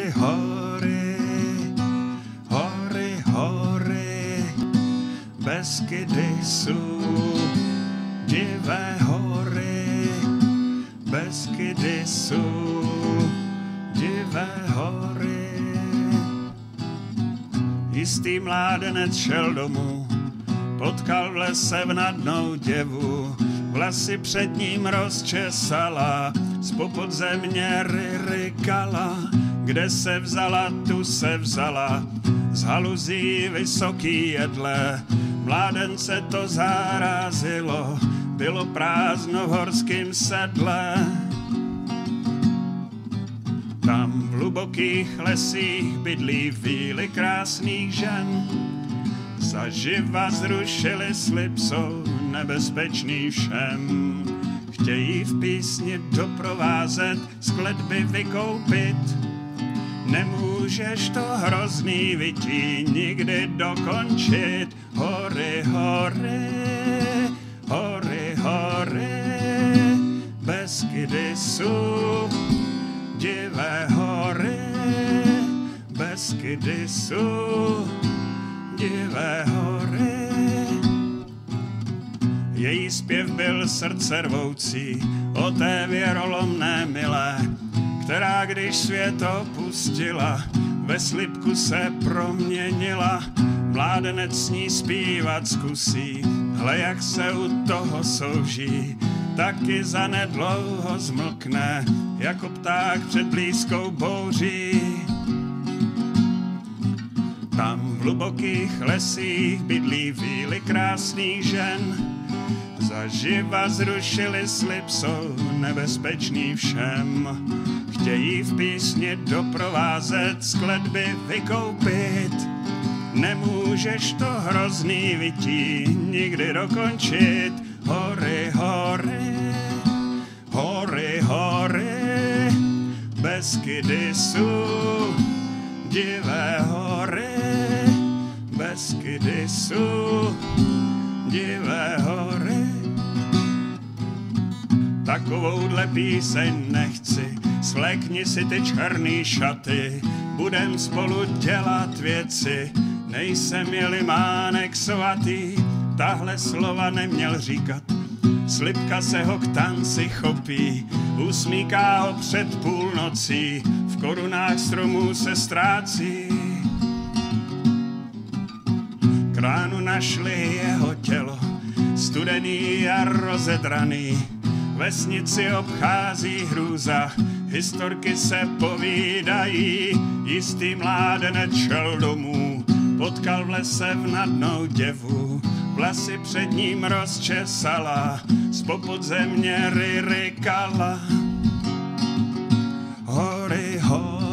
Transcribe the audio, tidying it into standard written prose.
hory, hory, hory, hory, Beskydy jsou divé hory, Beskydy jsou divé hory. Jistý mládenec šel domů, potkal v lese vnadnou děvu, vlasy před ním rozčesala, z popodzemě rykala, kde se vzala, tu se vzala, z haluzí vysoký jedle, mládence to zarazilo, bylo prázdno v horským sedle. Tam v hlubokých lesích bydlí víly krásných žen, zaživa zrušili slib, jsou nebezpečný všem. Chtějí v písni doprovázet, z kletby vykoupit. Nemůžeš to hrozný vytí nikdy dokončit. Hory, hory, hory, hory, Beskydy jsou divé hory, Beskydy jsou divé hory. Její zpěv byl srdce rvoucí o té věrolomné milé, která když svět opustila, ve slibku se proměnila. Mládenec s ní zpívat zkusí, hle jak se u toho souží, taky zanedlouho zmlkne, jako pták před blízkou bouří. Tam v hlubokých lesích bydlí víly krásných žen, zaživa zrušili slib, jsou nebezpečný všem. Chtějí v písni doprovázet, z kletby vykoupit. Nemůžeš to hrozný vytí nikdy dokončit. Hory, hory, hory, hory, Beskydy jsou divé hory, Beskydy jsou divé hory. Takovouhle píseň nechci, svlékni si ty černý šaty, budem spolu dělat věci, nejsem je limánek svatý, tahle slova neměl říkat. Slibka se ho k tanci chopí, usmíká ho před půlnocí, v korunách stromů se ztrácí. K ránu našli jeho tělo, studený a rozedraný, vesnici obchází hrůza, historky se povídají, jistý mládenec šel domů, potkal v lese vnadnou děvu, vlasy před ním rozčesala, z popodzemě rykala. Hory, hory,